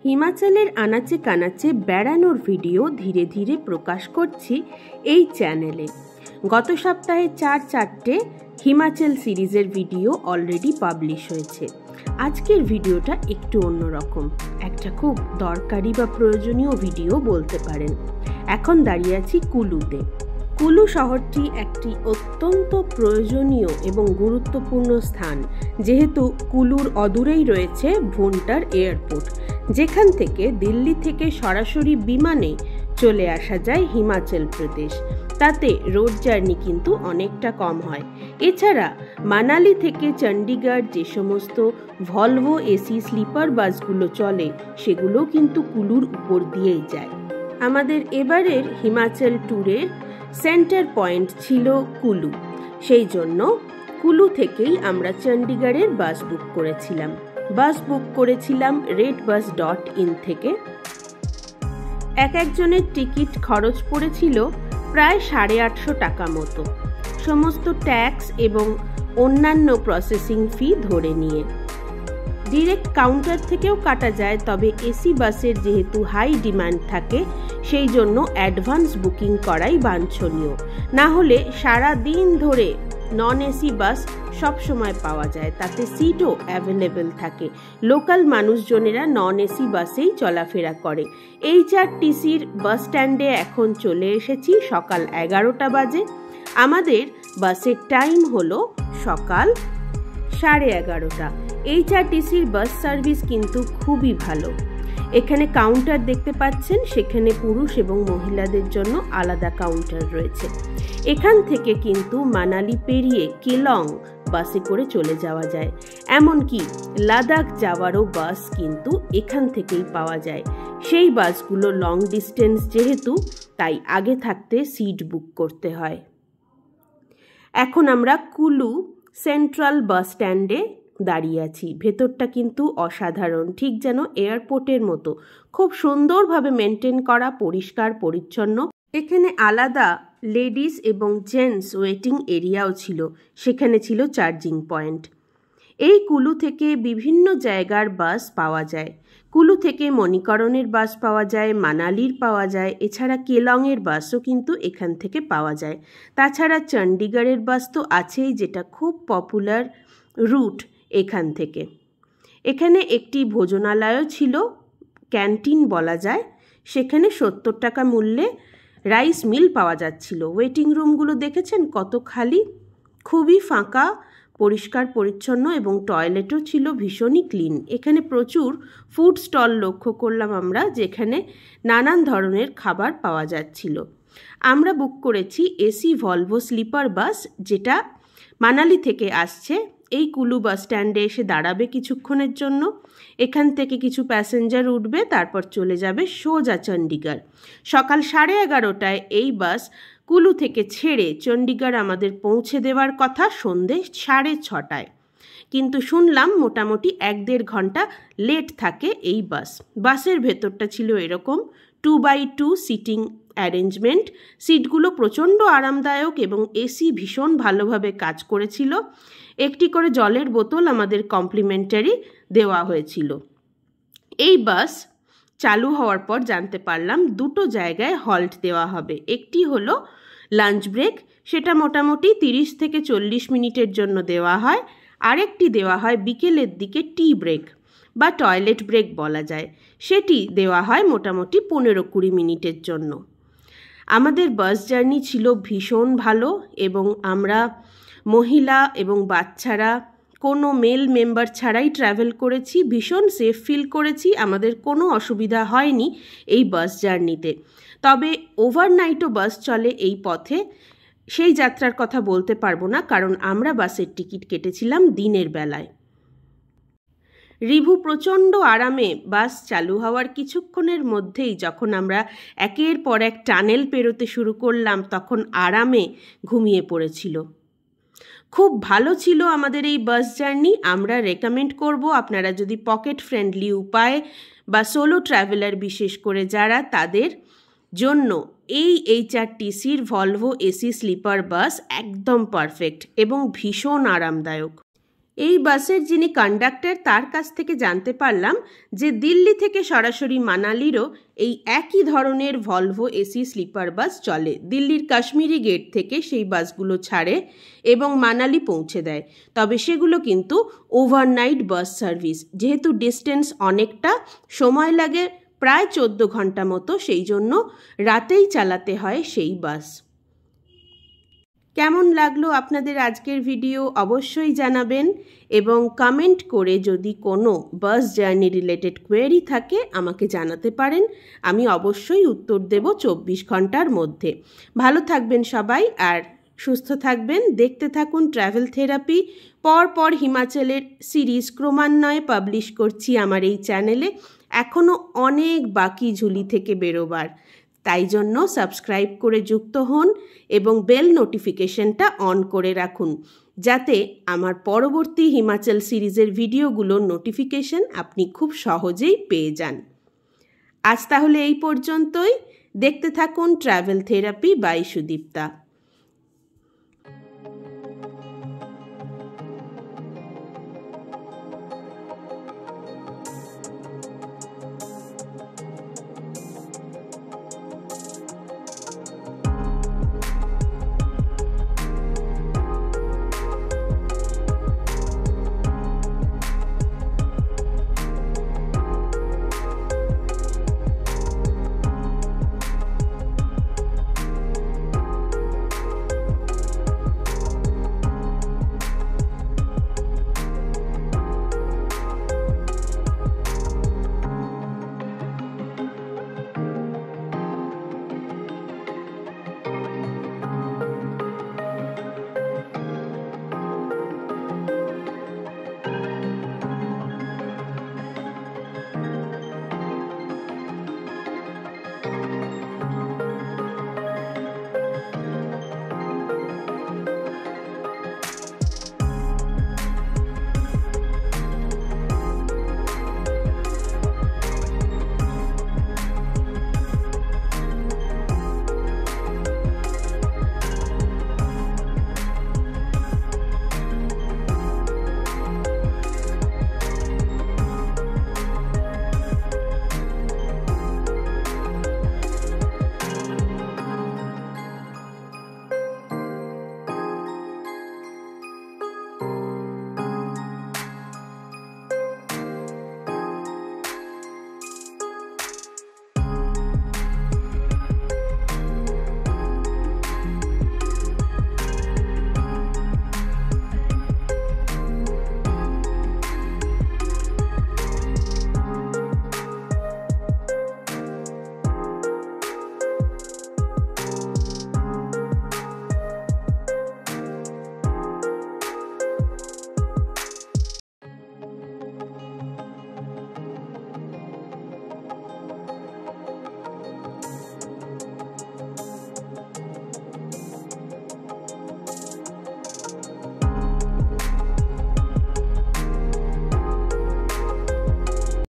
হিমাচলের আনাচে কানাচে বেড়ানোর ভিডিও ধীরে ধীরে প্রকাশ করছি এই চ্যানেলে। গত সপ্তাহে চারটে হিমাচল সিরিজের ভিডিও অলরেডি পাবলিশ হয়েছে। আজকের ভিডিওটা একটু অন্যরকম, একটা খুব দরকারি বা প্রয়োজনীয় ভিডিও বলতে পারেন। এখন দাঁড়িয়ে আছি কুলুতে। কুলু শহরটি একটি অত্যন্ত প্রয়োজনীয় এবং গুরুত্বপূর্ণ স্থান, যেহেতু কুলুর অদূরেই রয়েছে ভুন্টার এয়ারপোর্ট, যেখান থেকে দিল্লি থেকে সরাসরি বিমানে চলে আসা যায় হিমাচল প্রদেশ। তাতে রোড জার্নি কিন্তু অনেকটা কম হয়। এছাড়া মানালি থেকে চণ্ডীগড় যে সমস্ত ভলভো এসি স্লিপার বাসগুলো চলে, সেগুলো কিন্তু কুলুর উপর দিয়েই যায়। আমাদের এবারের হিমাচল ট্যুরের সেন্টার পয়েন্ট ছিল কুলু, সেই জন্য কুলু থেকেই আমরা চণ্ডীগড়ের বাস বুক করেছিলাম। বাস বুক করেছিলাম redbus.in থেকে। একজনের টিকিট খরচ পড়েছিল প্রায় 850 টাকা মতো, সমস্ত ট্যাক্স এবং অন্যান্য প্রসেসিং ফি ধরে নিয়ে। ডিরেক্ট কাউন্টার থেকেও কাটা যায়, তবে এসি বাসের যেহেতু হাই ডিমান্ড থাকে, সেই জন্য অ্যাডভান্স বুকিং করাই বাঞ্ছনীয়। না হলে সারা দিন ধরে নন এসি বাস সবসময় পাওয়া যায়, তাতে সিটও অ্যাভেলেবেল থাকে। লোকাল মানুষজনেরা নন এসি বাসেই চলাফেরা করে। HRTCর বাস স্ট্যান্ডে এখন চলে এসেছি। সকাল 11টা বাজে। আমাদের বাসের টাইম হলো সকাল 11:30। HRTCর বাস সার্ভিস কিন্তু খুবই ভালো। এখানে কাউন্টার দেখতে পাচ্ছেন, সেখানে পুরুষ এবং মহিলাদের জন্য আলাদা কাউন্টার রয়েছে। এখান থেকে কিন্তু মানালি পেরিয়ে কেলং বাসে করে চলে যাওয়া যায়। এমনকি লাদাখ যাওয়ারও বাস কিন্তু এখান থেকেই পাওয়া যায়। সেই বাসগুলো লং ডিস্টেন্স যেহেতু, তাই আগে থাকতে সিট বুক করতে হয়। এখন আমরা কুলু সেন্ট্রাল বাস স্ট্যান্ডে দাঁড়িয়ে আছি। ভেতরটা কিন্তু অসাধারণ, ঠিক যেন এয়ারপোর্টের মতো। খুব সুন্দরভাবে মেনটেন করা, পরিষ্কার পরিচ্ছন্ন। এখানে আলাদা লেডিস এবং জেন্টস ওয়েটিং এরিয়াও ছিল, সেখানে ছিল চার্জিং পয়েন্ট। এই কুলু থেকে বিভিন্ন জায়গার বাস পাওয়া যায়। কুলু থেকে মণিকরণের বাস পাওয়া যায়, মানালির পাওয়া যায়, এছাড়া কেলংয়ের বাসও কিন্তু এখান থেকে পাওয়া যায়। তাছাড়া চণ্ডীগড়ের বাস তো আছেই, যেটা খুব পপুলার রুট এখান থেকে। এখানে একটি ভোজনালয়ও ছিল, ক্যান্টিন বলা যায়। সেখানে 70 টাকা মূল্যে রাইস মিল পাওয়া যাচ্ছিল। ওয়েটিং রুমগুলো দেখেছেন কত খালি, খুবই ফাঁকা, পরিষ্কার পরিচ্ছন্ন, এবং টয়লেটও ছিল ভীষণই ক্লিন। এখানে প্রচুর ফুড স্টল লক্ষ্য করলাম আমরা, যেখানে নানান ধরনের খাবার পাওয়া যাচ্ছিল। আমরা বুক করেছি এসি ভলভো স্লিপার বাস, যেটা মানালি থেকে আসছে। এই কুলু বাস স্ট্যান্ডে এসে দাঁড়াবে কিছুক্ষণের জন্য। এখান থেকে কিছু প্যাসেঞ্জার উঠবে, তারপর চলে যাবে সোজা চণ্ডীগড়। সকাল 11:30টায় এই বাস কুলু থেকে ছেড়ে চণ্ডীগড় আমাদের পৌঁছে দেওয়ার কথা সন্ধে 6:30টায়। কিন্তু শুনলাম মোটামুটি 1-1.5 ঘন্টা লেট থাকে এই বাস। বাসের ভেতরটা ছিল এরকম 2x2 সিটিং অ্যারেঞ্জমেন্ট। সিটগুলো প্রচণ্ড আরামদায়ক এবং এসি ভীষণ ভালোভাবে কাজ করেছিল। একটি করে জলের বোতল আমাদের কমপ্লিমেন্টারি দেওয়া হয়েছিল। এই বাস চালু হওয়ার পর জানতে পারলাম 2টো জায়গায় হল্ট দেওয়া হবে। একটি হলো লাঞ্চ ব্রেক, সেটা মোটামুটি 30 থেকে 40 মিনিটের জন্য দেওয়া হয়। আরেকটি দেওয়া হয় বিকেলের দিকে টি ব্রেক বা টয়লেট ব্রেক বলা যায়, সেটি দেওয়া হয় মোটামুটি 15-20 মিনিটের জন্য। আমাদের বাস জার্নি ছিল ভীষণ ভালো, এবং আমরা মহিলা এবং বাচ্চারা কোনো মেল মেম্বার ছাড়াই ট্রাভেল করেছি। ভীষণ সেফ ফিল করেছি, আমাদের কোনো অসুবিধা হয়নি এই বাস জার্নিতে। তবে ওভারনাইটও বাস চলে এই পথে, সেই যাত্রার কথা বলতে পারবো না, কারণ আমরা বাসের টিকিট কেটেছিলাম দিনের বেলায়। রিভু প্রচণ্ড আরামে বাস চালু হওয়ার কিছুক্ষণের মধ্যেই, যখন আমরা একের পর এক টানেল পেরোতে শুরু করলাম, তখন আরামে ঘুমিয়ে পড়েছিল। খুব ভালো ছিল আমাদের এই বাস জার্নি। আমরা রেকমেন্ড করব, আপনারা যদি পকেট ফ্রেন্ডলি উপায় বা সোলো ট্রাভেলার বিশেষ করে যারা, তাদের জন্য এই HRTCর ভলভো এসি স্লিপার বাস একদম পারফেক্ট এবং ভীষণ আরামদায়ক। এই বাসের যিনি কন্ডাক্টর তার কাছ থেকে জানতে পারলাম যে দিল্লি থেকে সরাসরি মানালিরও এই একই ধরনের ভলভো এসি স্লিপার বাস চলে। দিল্লির কাশ্মীরি গেট থেকে সেই বাসগুলো ছাড়ে এবং মানালি পৌঁছে দেয়, তবে সেগুলো কিন্তু ওভারনাইট বাস সার্ভিস। যেহেতু ডিস্টেন্স অনেকটা, সময় লাগে প্রায় 14 ঘন্টা মতো, সেই জন্য রাতেই চালাতে হয় সেই বাস। কেমন লাগলো আপনাদের আজকের ভিডিও অবশ্যই জানাবেন এবং কমেন্ট করে যদি কোনো বাস জার্নি রিলেটেড কোয়েরি থাকে আমাকে জানাতে পারেন। আমি অবশ্যই উত্তর দেব 24 ঘন্টার মধ্যে। ভালো থাকবেন সবাই আর সুস্থ থাকবেন। দেখতে থাকুন ট্রাভেল থেরাপি। পর হিমাচলের সিরিজ ক্রমান্বয়ে পাবলিশ করছি আমার এই চ্যানেলে। এখনও অনেক বাকি ঝুলি থেকে বেরোবার, তাই জন্য সাবস্ক্রাইব করে যুক্ত হন এবং বেল নোটিফিকেশনটা অন করে রাখুন, যাতে আমার পরবর্তী হিমাচল সিরিজের ভিডিওগুলোর নোটিফিকেশন আপনি খুব সহজেই পেয়ে যান। আজ তাহলে এই পর্যন্তই। দেখতে থাকুন ট্রাভেল থেরাপি বাই সুদীপ্তা।